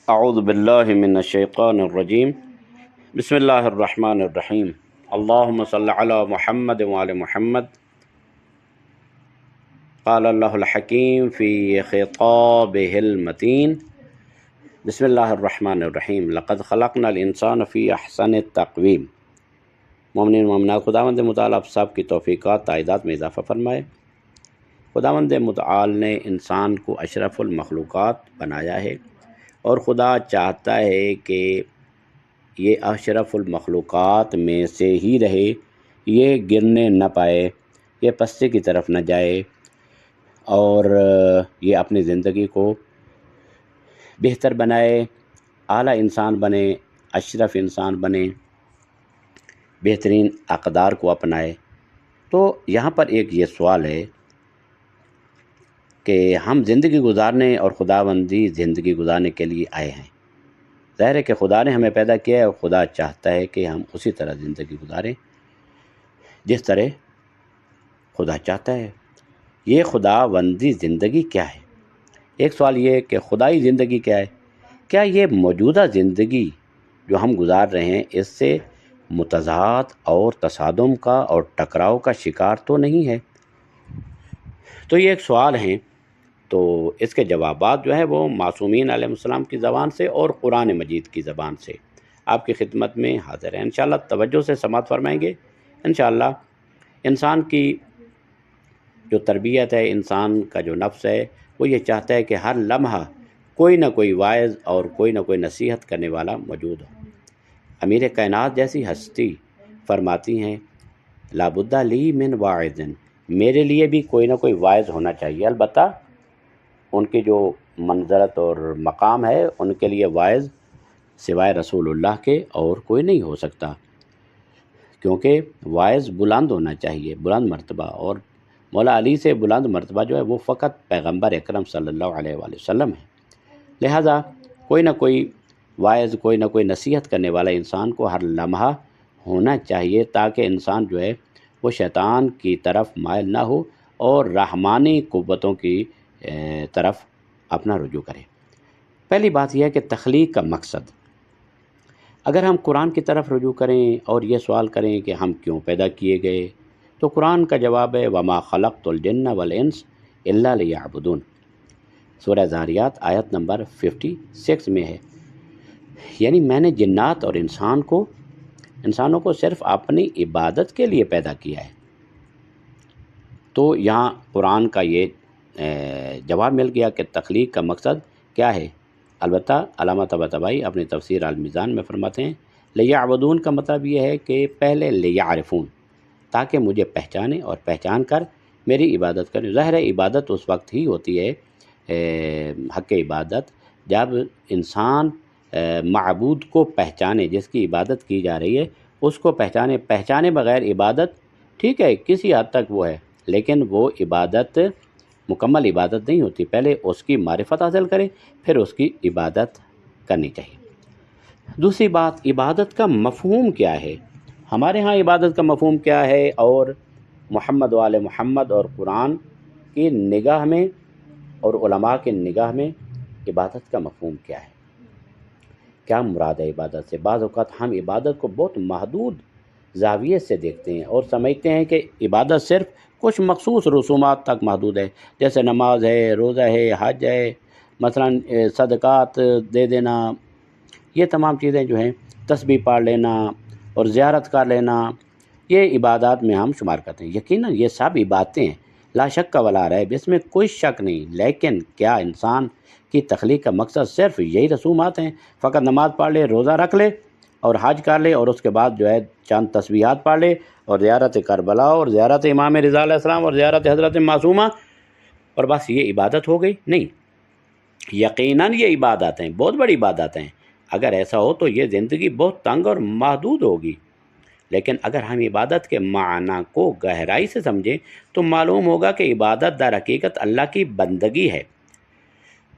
اعوذ باللہ من الشیطان الرجیم بسم اللہ الرحمن الرحیم اللہم صلی علی محمد وعلی محمد قال اللہ الحکیم فی خطابہ المتین بسم اللہ الرحمن الرحیم لقد خلقنا الانسان فی احسن تقویم۔ مومنین مومنات، خداوند متعال آپ سب کی توفیقات تائیدات میں اضافہ فرمائے۔ خداوند متعال نے انسان کو اشرف المخلوقات بنایا ہے اور خدا چاہتا ہے کہ یہ اشرف المخلوقات میں سے ہی رہے، یہ گرنے نہ پائے، یہ پستی کی طرف نہ جائے، اور یہ اپنی زندگی کو بہتر بنائے، اعلیٰ انسان بنے، اشرف انسان بنے، بہترین اقدار کو اپنائے۔ تو یہاں پر ایک یہ سوال ہے کہ ہم زندگی گزارنے اور خداوندی زندگی گزارنے کے لیے آئے ہیں۔ ظاہر ہے کہ خدا نے ہمیں پیدا کیا ہے اور خدا چاہتا ہے کہ ہم اسی طرح زندگی گزاریں جس طرح خدا چاہتا ہے۔ یہ خداوندی زندگی کیا ہے؟ ایک سوال یہ ہے کہ خدائی زندگی کیا ہے؟ کیا یہ موجودہ زندگی جو ہم گزار رہے ہیں اس سے متضاد اور تصادم کا اور ٹکراؤ کا شکار تو نہیں ہے؟ تو یہ ایک سوال ہیں، تو اس کے جوابات جو ہیں وہ معصومین علیہ السلام کی زبان سے اور قرآن مجید کی زبان سے آپ کی خدمت میں حاضر ہیں۔ انشاءاللہ توجہ سے سماعت فرمائیں گے۔ انشاءاللہ انسان کی جو تربیت ہے، انسان کا جو نفس ہے، وہ یہ چاہتا ہے کہ ہر لمحہ کوئی نہ کوئی واعظ اور کوئی نہ کوئی نصیحت کرنے والا موجود ہو۔ امیر کائنات جیسی ہستی فرماتی ہیں لابد لی من واعظ، میرے لیے بھی کوئی نہ کوئی واعظ ہونا چاہیے۔ البتہ ان کی جو منزلت اور مقام ہے، ان کے لیے واعظ سوائے رسول اللہ کے اور کوئی نہیں ہو سکتا، کیونکہ واعظ بلند ہونا چاہیے، بلند مرتبہ، اور مولا علی سے بلند مرتبہ جو ہے وہ فقط پیغمبر اکرم صلی اللہ علیہ وآلہ وسلم ہے۔ لہٰذا کوئی نہ کوئی واعظ، کوئی نہ کوئی نصیحت کرنے والا انسان کو ہر لمحہ ہونا چاہیے، تاکہ انسان جو ہے وہ شیطان کی طرف مائل نہ ہو اور رحمانی قوتوں کی طرف اپنا رجوع کرے۔ پہلی بات یہ ہے کہ تخلیق کا مقصد، اگر ہم قرآن کی طرف رجوع کریں اور یہ سوال کریں کہ ہم کیوں پیدا کیے گئے، تو قرآن کا جواب ہے وَمَا خَلَقْتُ الْجِنَّ وَالْإِنسَ إِلَّا لِيَعْبُدُونَ۔ سورہ ذاریات آیت نمبر 56 میں ہے، یعنی میں نے جنات اور انسانوں کو صرف اپنی عبادت کے لیے پیدا کیا ہے۔ تو یہاں قرآن کا یہ جواب مل گیا کہ تخلیق کا مقصد کیا ہے۔ البتہ علامہ طباطبائی اپنی تفسیر المیزان میں فرماتے ہیں لیعبدون کا مطلب یہ ہے کہ پہلے لیعرفون، تاکہ مجھے پہچانے اور پہچان کر میری عبادت کریں۔ ظاہر ہے عبادت اس وقت ہی ہوتی ہے، حق عبادت، جب انسان معبود کو پہچانے، جس کی عبادت کی جا رہی ہے اس کو پہچانے بغیر عبادت ٹھیک ہے کسی حد تک وہ ہے، لیکن وہ عبادت مکمل عبادت نہیں ہوتی۔ پہلے اس کی معرفت حاصل کرے، پھر اس کی عبادت کرنی چاہیے۔ دوسری بات، عبادت کا مفہوم کیا ہے؟ ہمارے ہاں عبادت کا مفہوم کیا ہے، اور محمد وآل محمد اور قرآن کی نگاہ میں اور علماء کی نگاہ میں عبادت کا مفہوم کیا ہے؟ کیا مراد ہے عبادت سے؟ بعض اوقات ہم عبادت کو بہت محدود زاویے سے دیکھتے ہیں اور سمجھتے ہیں کہ عبادت صرف کچھ مخصوص رسومات تک محدود ہے، جیسے نماز ہے، روزہ ہے، حج ہے، مثلا صدقات دے دینا، یہ تمام چیزیں جو ہیں، تسبیح پڑھ لینا اور زیارت کر لینا، یہ عبادات میں ہم شمار کرتے ہیں۔ یقیناً یہ سب عبادتیں ہیں، لا شک ولا ریب، اس میں کوئی شک نہیں، لیکن کیا انسان کی تخلیق کا مقصد صرف یہی رسومات ہیں؟ فقط نماز پڑھ لے، روزہ رکھ لے اور حج کر لے اور اس کے بعد جو ہے چند تسبیحات پڑھ لے اور زیارت کربلا اور زیارت امام رضا علیہ السلام اور زیارت حضرت معصومہ اور بس یہ عبادت ہو گئی؟ نہیں، یقیناً یہ عبادات ہیں، بہت بڑی عبادات ہیں۔ اگر ایسا ہو تو یہ زندگی بہت تنگ اور محدود ہوگی، لیکن اگر ہم عبادت کے معنی کو گہرائی سے سمجھیں تو معلوم ہوگا کہ عبادت در حقیقت اللہ کی بندگی ہے۔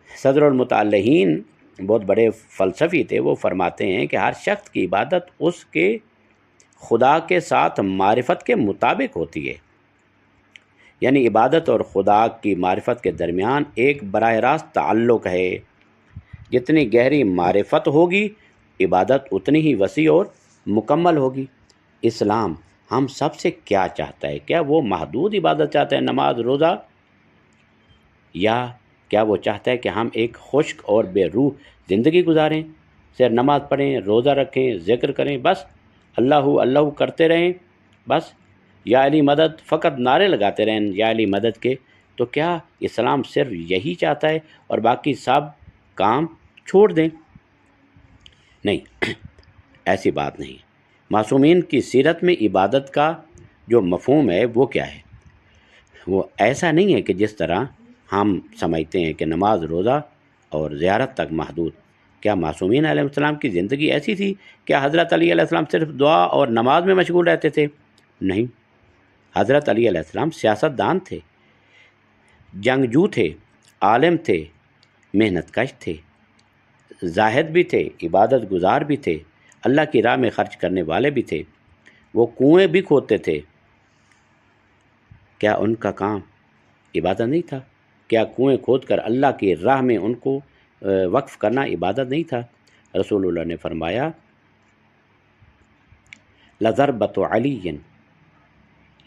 صدر المتعلقین بہت بڑے فلسفی تھے، وہ فرماتے ہیں کہ ہر شخص کی عبادت اس کے خدا کے ساتھ معرفت کے مطابق ہوتی ہے، یعنی عبادت اور خدا کی معرفت کے درمیان ایک براہ راست تعلق ہے۔ جتنی گہری معرفت ہوگی عبادت اتنی ہی وسیع اور مکمل ہوگی۔ اسلام ہم سب سے کیا چاہتا ہے؟ کیا وہ محدود عبادت چاہتا ہے، نماز روزہ، یا کیا وہ چاہتا ہے کہ ہم ایک خشک اور بے روح زندگی گزاریں، صرف نماز پڑھیں، روزہ رکھیں، ذکر کریں، بس اللہ اللہ کرتے رہیں، بس یا علی مدد، فقط نعرے لگاتے رہیں یا علی مدد کے؟ تو کیا اسلام صرف یہی چاہتا ہے اور باقی سب کام چھوڑ دیں؟ نہیں، ایسی بات نہیں۔ معصومین کی سیرت میں عبادت کا جو مفہوم ہے وہ کیا ہے؟ وہ ایسا نہیں ہے کہ جس طرح ہم سمجھتے ہیں کہ نماز، روزہ اور زیارت تک محدود۔ کیا معصومین علیہ السلام کی زندگی ایسی تھی؟ کیا حضرت علی علیہ السلام صرف دعا اور نماز میں مشغول رہتے تھے؟ نہیں، حضرت علی علیہ السلام سیاست دان تھے، جنگجو تھے، عالم تھے، محنت کش تھے، زاہد بھی تھے، عبادت گزار بھی تھے، اللہ کی راہ میں خرچ کرنے والے بھی تھے۔ وہ کنویں بھی کھودتے تھے۔ کیا ان کا کام عبادت نہیں تھا؟ کیا کنویں کھود کر اللہ کی راہ میں ان کو وقف کرنا عبادت نہیں تھا؟ رسول اللہ نے فرمایا لَضَرْبَةُ عَلِيٍّ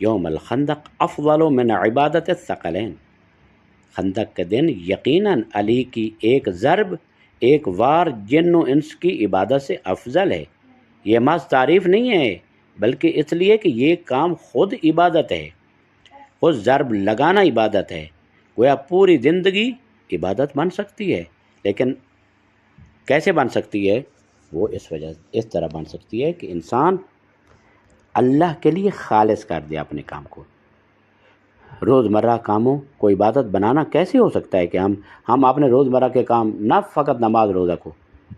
یوم الخندق افضل من عبادت الثقلین۔ خندق کے دن یقیناً علی کی ایک ضرب، ایک وار جن و انس کی عبادت سے افضل ہے۔ یہ محض تعریف نہیں ہے، بلکہ اس لیے کہ یہ کام خود عبادت ہے، خود ضرب لگانا عبادت ہے۔ گویا پوری زندگی عبادت بن سکتی ہے، لیکن کیسے بن سکتی ہے؟ وہ اس طرح بن سکتی ہے کہ انسان اللہ کے لیے خالص کر دے اپنے کام کو۔ روزمرہ کاموں کو عبادت بنانا کیسے ہو سکتا ہے کہ ہم اپنے روزمرہ کے کام، نہ فقط نماز روزہ کو،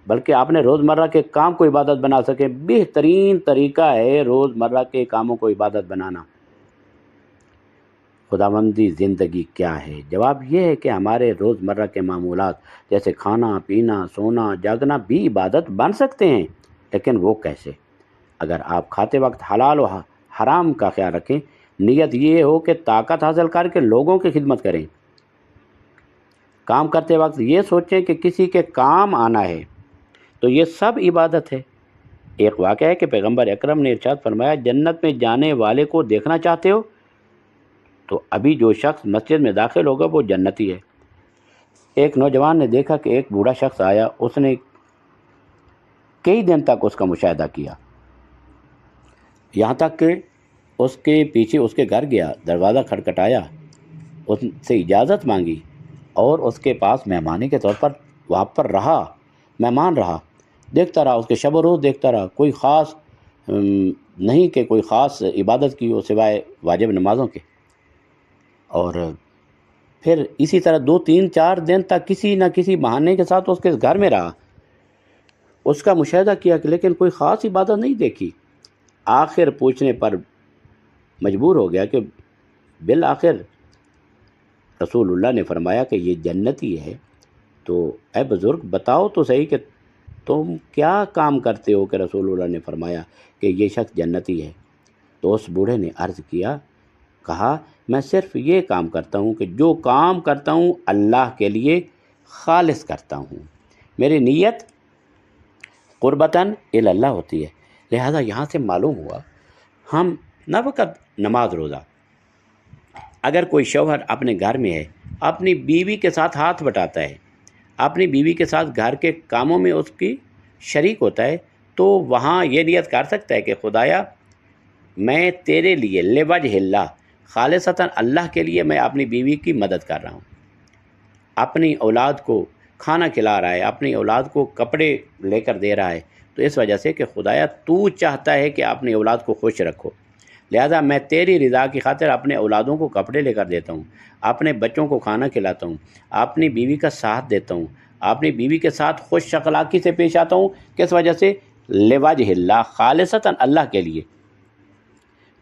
بلکہ اپنے روزمرہ کے کام کو عبادت بنا سکیں؟ بہترین طریقہ ہے روزمرہ کے کاموں کو عبادت بنانا۔ خداوندی زندگی کیا ہے؟ جواب یہ ہے کہ ہمارے روزمرہ کے معمولات جیسے کھانا، پینا، سونا، جاگنا بھی عبادت بن سکتے ہیں، لیکن وہ کیسے؟ اگر آپ کھاتے وقت حلال و حرام کا خیال رکھیں، نیت یہ ہو کہ طاقت حاصل کر کے لوگوں کی خدمت کریں، کام کرتے وقت یہ سوچیں کہ کسی کے کام آنا ہے، تو یہ سب عبادت ہے۔ ایک واقعہ ہے کہ پیغمبر اکرم نے ارشاد فرمایا، جنت میں جانے والے کو دیکھنا چاہتے ہو تو ابھی جو شخص مسجد میں داخل ہوگا وہ جنتی ہے۔ ایک نوجوان نے دیکھا کہ ایک بوڑھا شخص آیا، اس نے کئی دن تک اس کا مشاہدہ کیا، یہاں تک کہ اس کے پیچھے اس کے گھر گیا، دروازہ کھٹکھٹایا، اس سے اجازت مانگی اور اس کے پاس مہمانی کے طور پر وہاں پر رہا، مہمان رہا، دیکھتا رہا، اس کے شب و روز دیکھتا رہا۔ کوئی خاص نہیں کہ کوئی خاص عبادت کی ہو سوائے واجب نمازوں کے۔ اور پھر اسی طرح 2 3 4 دن تک کسی نہ کسی بہانے کے ساتھ اس کے گھر میں رہا، اس کا مشاہدہ کیا کہ لیکن کوئی خاص عبادت نہیں دیکھی۔ آخر پوچھنے پر مجبور ہو گیا کہ بالآخر رسول اللہ نے فرمایا کہ یہ جنتی ہے۔ تو اے بزرگ بتاؤ تو صحیح کہ تم کیا کام کرتے ہو کہ رسول اللہ نے فرمایا کہ یہ شخص جنتی ہے؟ تو اس بوڑھے نے عرض کہا میں صرف یہ کام کرتا ہوں کہ جو کام کرتا ہوں اللہ کے لیے خالص کرتا ہوں، میری نیت قربتاً الی اللہ ہوتی ہے۔ لہذا یہاں سے معلوم ہوا ہم نہ فقط نماز روزہ، اگر کوئی شوہر اپنے گھر میں ہے، اپنی بیوی کے ساتھ ہاتھ بٹاتا ہے، اپنی بیوی کے ساتھ گھر کے کاموں میں اس کی شریک ہوتا ہے، تو وہاں یہ نیت کر سکتا ہے کہ خدایا میں تیرے لیے لوجہ اللہ، خالصتاً اللہ کے لیے میں اپنی بیوی کی مدد کر رہا ہوں، اپنی اولاد کو کھانا کھلا رہا ہے، اپنی اولاد کو کپڑے لے کر دے رہا ہے، تو اس وجہ سے کہ خدایا تو چاہتا ہے کہ اپنی اولاد کو خوش رکھو، لہذا میں تیری رضا کی خاطر اپنے اولادوں کو کپڑے لے کر دیتا ہوں، اپنے بچوں کو کھانا کھلاتا ہوں، اپنی بیوی کا ساتھ دیتا ہوں، اپنی بیوی کے ساتھ خوش اخلاقی سے پیش آتا ہوں، کس وجہ سے؟ لوجہ اللہ، خالصتاً اللہ کے لیے۔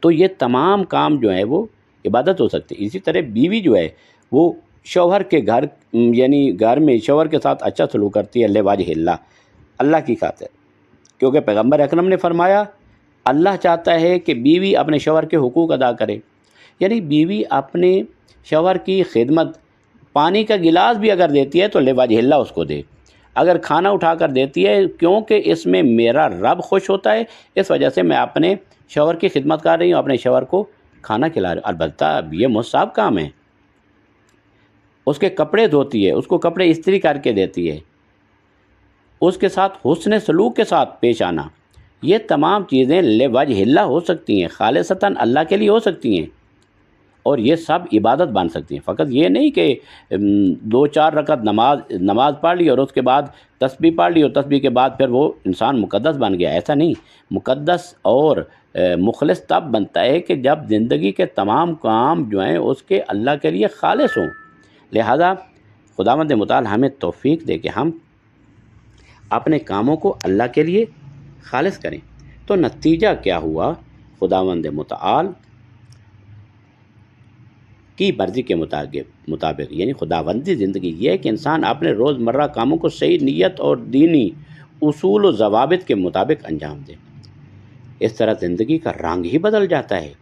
تو یہ تمام کام جو ہیں وہ عبادت ہو سکتے ہیں۔ اسی طرح بیوی جو ہے وہ شوہر کے گھر یعنی گھر میں شوہر کے ساتھ اچھا سلوک کرتی ہے لوجہ اللہ، اللہ کی خاطر، کیونکہ پیغمبر اکرم نے فرمایا اللہ چاہتا ہے کہ بیوی اپنے شوہر کے حقوق ادا کرے، یعنی بیوی اپنے شوہر کی خدمت، پانی کا گلاس بھی اگر دیتی ہے تو لوجہ اللہ اس کو دے، اگر کھانا اٹھا کر دیتی ہے کیونکہ اس میں میرا رب خوش ہوتا ہے، اس وجہ سے میں اپنے شوہر کی خدمت کر رہی ہوں، اپنے شوہر کو کھانا کھلا رہی ہوں۔ البتہ یہ مستحب کام ہے، اس کے کپڑے دھوتی ہے، اس کو کپڑے استری کر کے دیتی ہے، اس کے ساتھ حسن سلوک کے ساتھ پیش آنا، یہ تمام چیزیں لوجہ اللہ ہو سکتی ہیں، خالصتاً اللہ کے لیے ہو سکتی ہیں، اور یہ سب عبادت بن سکتی ہیں۔ فقط یہ نہیں کہ 2-4 رکعت نماز پڑھ لی اور اس کے بعد تسبیح پڑھ لی اور تسبیح کے بعد پھر وہ انسان مقدس بن گیا، ایسا نہیں۔ مقدس اور مخلص تب بنتا ہے کہ جب زندگی کے تمام کام جو ہیں اس کے اللہ کے لیے خالص ہوں۔ لہذا خداوند متعال ہمیں توفیق دے کہ ہم اپنے کاموں کو اللہ کے لیے خالص کریں۔ تو نتیجہ کیا ہوا؟ خداوند متعال کی مرضی کے مطابق یعنی خداوندی زندگی یہ ہے کہ انسان اپنے روزمرہ کاموں کو صحیح نیت اور دینی اصول و ضوابط کے مطابق انجام دے۔ اس طرح زندگی کا رنگ ہی بدل جاتا ہے۔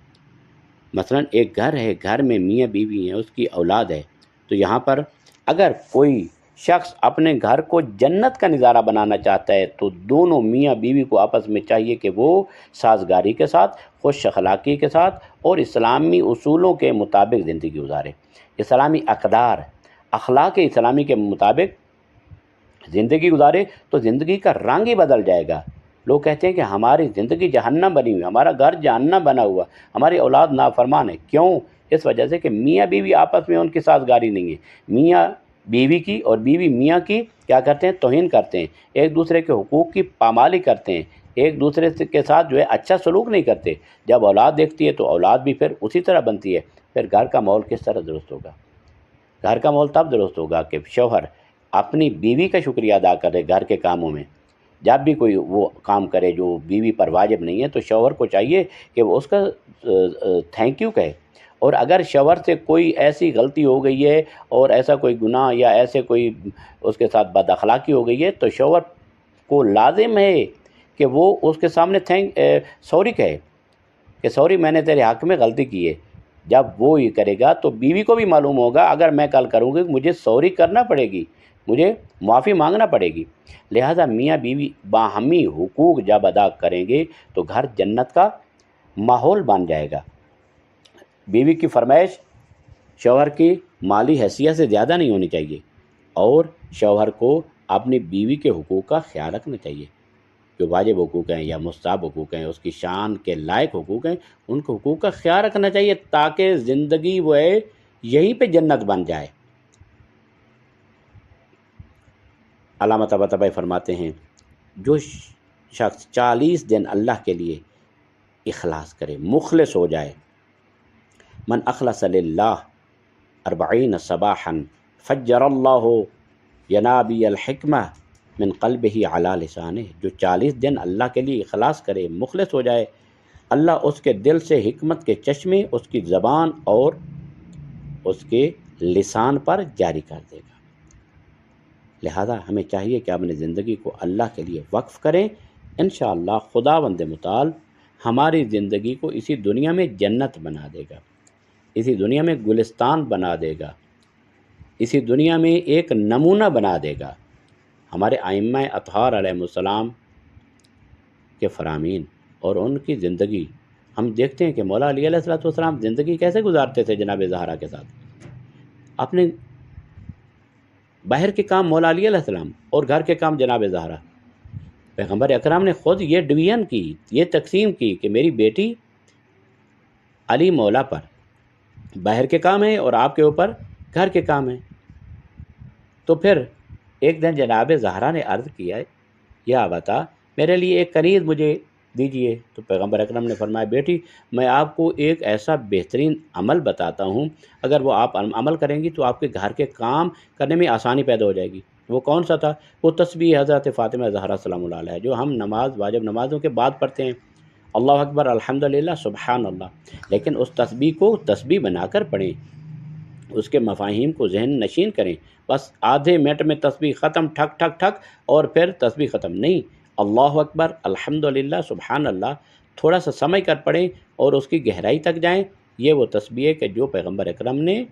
مثلا ایک گھر ہے، گھر میں میاں بیوی ہیں، اس کی اولاد ہے، تو یہاں پر اگر کوئی شخص اپنے گھر کو جنت کا نظارہ بنانا چاہتا ہے تو دونوں میاں بیوی کو آپس میں چاہیے کہ وہ سازگاری کے ساتھ، خوش اخلاقی کے ساتھ اور اسلامی اصولوں کے مطابق زندگی گزارے، اسلامی اقدار، اخلاق اسلامی کے مطابق زندگی گزارے، تو زندگی کا رنگ ہی بدل جائے گا۔ لوگ کہتے ہیں کہ ہماری زندگی جہنم بنی ہوئی، ہمارا گھر جہنم بنا ہوا، ہماری اولاد نافرمان ہے۔ کیوں؟ اس وجہ سے کہ میاں بیوی آپس میں ان کی سازگاری نہیں ہے، میاں بیوی کی اور بیوی میاں کی کیا کرتے ہیں؟ توہین کرتے ہیں، ایک دوسرے کے حقوق کی پامالی کرتے ہیں، ایک دوسرے کے ساتھ جو ہے اچھا سلوک نہیں کرتے۔ جب اولاد دیکھتی ہے تو اولاد بھی پھر اسی طرح بنتی ہے، پھر گھر کا ماحول کس طرح درست ہوگا؟ گھر کا ماحول تب درست ہوگا کہ شوہر اپنی بیوی کا شکریہ ادا کرے گھر کے کاموں میں۔ جب بھی کوئی وہ کام کرے جو بیوی پر واجب نہیں ہے تو شوہر کو چاہیے کہ وہ اس کا تھینک یو کہے، اور اگر شوہر سے کوئی ایسی غلطی ہو گئی ہے اور ایسا کوئی گناہ یا ایسے کوئی اس کے ساتھ بد اخلاقی ہو گئی ہے تو شوہر کو لازم ہے کہ وہ اس کے سامنے سوری کہے کہ سوری میں نے تیرے حق میں غلطی کی ہے۔ جب وہ یہ کرے گا تو بیوی کو بھی معلوم ہوگا اگر میں کل کروں گی مجھے سوری کرنا پڑے گی، مجھے معافی مانگنا پڑے گی۔ لہٰذا میاں بیوی باہمی حقوق جب ادا کریں گے تو گھر جنت کا ماحول بن جائے گا۔ بیوی کی فرمائش شوہر کی مالی حیثیت سے زیادہ نہیں ہونی چاہیے، اور شوہر کو اپنی بیوی کے حقوق کا خیال رکھنا چاہیے، جو واجب حقوق ہیں یا مستحب حقوق ہیں، اس کی شان کے لائق حقوق ہیں، ان کو حقوق کا خیال رکھنا چاہیے تاکہ زندگی وہ ہے یہیں پہ جنت بن جائے۔ علامہ طباطبائی فرماتے ہیں جو شخص 40 دن اللہ کے لیے اخلاص کرے، مخلص ہو جائے، من اخلص للہ 40 صباحا فجر اللہ ینابی الحکمہ من قلبہ علی لسانہ، جو 40 دن اللہ کے لیے اخلاص کرے، مخلص ہو جائے، اللہ اس کے دل سے حکمت کے چشمے اس کی زبان اور اس کے لسان پر جاری کر دے گا۔ لہذا ہمیں چاہیے کہ اپنی زندگی کو اللہ کے لیے وقف کریں۔ انشاءاللہ خداوند متعال ہماری زندگی کو اسی دنیا میں جنت بنا دے گا، اسی دنیا میں گلستان بنا دے گا، اسی دنیا میں ایک نمونہ بنا دے گا۔ ہمارے ائمہ اطہار علیہ السلام کے فرامین اور ان کی زندگی ہم دیکھتے ہیں کہ مولا علی علیہ السلام زندگی کیسے گزارتے تھے جناب زہرا کے ساتھ۔ اپنے باہر کے کام مولا علی علیہ السلام اور گھر کے کام جناب زہرا۔ پیغمبر اکرم نے خود یہ ڈویژن کی، یہ تقسیم کی کہ میری بیٹی علی مولا پر باہر کے کام ہیں اور آپ کے اوپر گھر کے کام ہیں۔ تو پھر ایک دن جناب زہرا نے عرض کیا یا بتا میرے لیے ایک کنیز مجھے دیجئے، تو پیغمبر اکرم نے فرمایا بیٹی میں آپ کو ایک ایسا بہترین عمل بتاتا ہوں، اگر وہ آپ عمل کریں گی تو آپ کے گھر کے کام کرنے میں آسانی پیدا ہو جائے گی۔ وہ کون سا تھا؟ وہ تسبیح حضرت فاطمہ زہرا سلام اللہ علیہ جو ہم واجب نمازوں کے بعد پڑھتے ہیں، اللہ اکبر الحمدللہ سبحان اللہ، لیکن اس تسبیح کو تسبیح بنا کر پڑھیں، اس کے مفاہیم کو ذہن نشین کریں۔ بس آدھے منٹ میں تسبیح ختم، ٹھک ٹھک ٹھک، اور پھر تسبیح ختم نہیں، اللہ اکبر الحمدللہ سبحان اللہ تھوڑا سا سمجھ کر پڑھیں اور اس کی گہرائی تک جائیں۔ یہ وہ تسبیح ہے کہ جو پیغمبر اکرم نے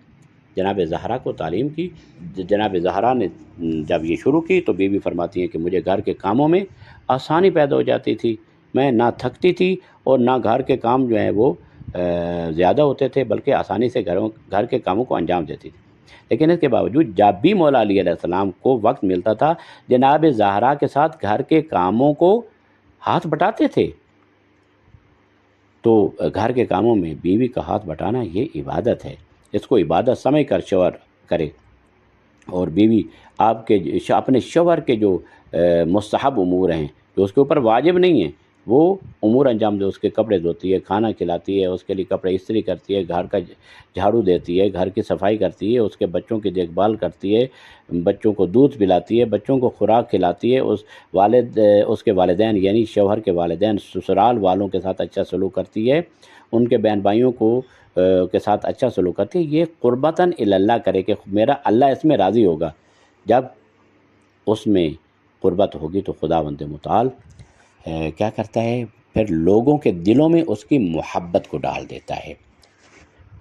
جناب زہرا کو تعلیم کی۔ جناب زہرا نے جب یہ شروع کی تو بیوی فرماتی ہیں کہ مجھے گھر کے کاموں میں آسانی پیدا ہو جاتی تھی، میں نہ تھکتی تھی اور نہ گھر کے کام جو ہیں وہ زیادہ ہوتے تھے، بلکہ آسانی سے گھر کے کاموں کو انجام دیتی تھی۔ لیکن اس کے باوجود جب بھی مولا علی علیہ السلام کو وقت ملتا تھا جناب زہرا کے ساتھ گھر کے کاموں کو ہاتھ بٹاتے تھے۔ تو گھر کے کاموں میں بیوی کا ہاتھ بٹانا یہ عبادت ہے، اس کو عبادت سمجھ کر شوہر کرے، اور بیوی آپ کے اپنے شوہر کے جو مستحب امور ہیں جو اس کے اوپر واجب نہیں ہیں وہ امور انجام دے۔ اس کے کپڑے دھوتی ہے، کھانا کھلاتی ہے، اس کے لیے کپڑے استری کرتی ہے، گھر کا جھاڑو دیتی ہے، گھر کی صفائی کرتی ہے، اس کے بچوں کی دیکھ بھال کرتی ہے، بچوں کو دودھ پلاتی ہے، بچوں کو خوراک کھلاتی ہے، اس کے والدین یعنی شوہر کے والدین سسرال والوں کے ساتھ اچھا سلوک کرتی ہے، ان کے بہن بھائیوں کے ساتھ اچھا سلوک کرتی ہے۔ یہ قربتاً اللہ کرے کہ میرا اللہ اس میں راضی ہوگا۔ جب اس میں قربت ہوگی تو خداوند متعال کیا کرتا ہے، پھر لوگوں کے دلوں میں اس کی محبت کو ڈال دیتا ہے،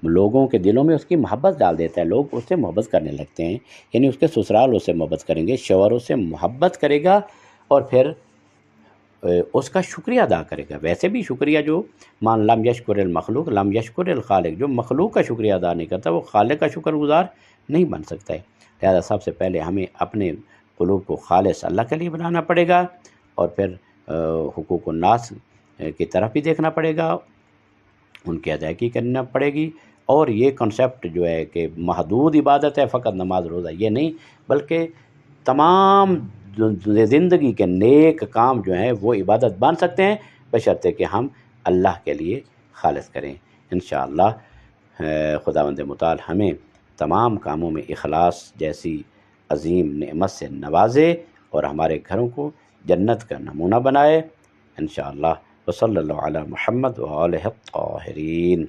لوگوں کے دلوں میں اس کی محبت ڈال دیتا ہے، لوگ اس سے محبت کرنے لگتے ہیں، یعنی اس کے سسرال اس سے محبت کریں گے، شوہر اس سے محبت کرے گا اور پھر اس کا شکریہ ادا کرے گا۔ ویسے بھی شکریہ جو مان لم یشکر المخلوق لم یشکر الخالق، جو مخلوق کا شکریہ ادا نہیں کرتا وہ خالق کا شکر گزار نہیں بن سکتا ہے۔ لہذا سب سے پہلے ہمیں اپنے قلوب کو خالص اللہ کے لیے بنانا پڑے گا، اور پھر حقوق الناس کی طرف بھی دیکھنا پڑے گا، ان کی ادائیگی کرنا پڑے گی۔ اور یہ کنسیپٹ جو ہے کہ محدود عبادت ہے فقط نماز روزہ، یہ نہیں، بلکہ تمام زندگی کے نیک کام جو ہیں وہ عبادت بن سکتے ہیں، بشرطے کہ ہم اللہ کے لیے خالص کریں۔ انشاءاللہ خداوند متعال ہمیں تمام کاموں میں اخلاص جیسی عظیم نعمت سے نوازے اور ہمارے گھروں کو جنت کا نمونہ بنائے انشاءاللہ۔ وصلی اللہ علی محمد وآلہ الطاہرین۔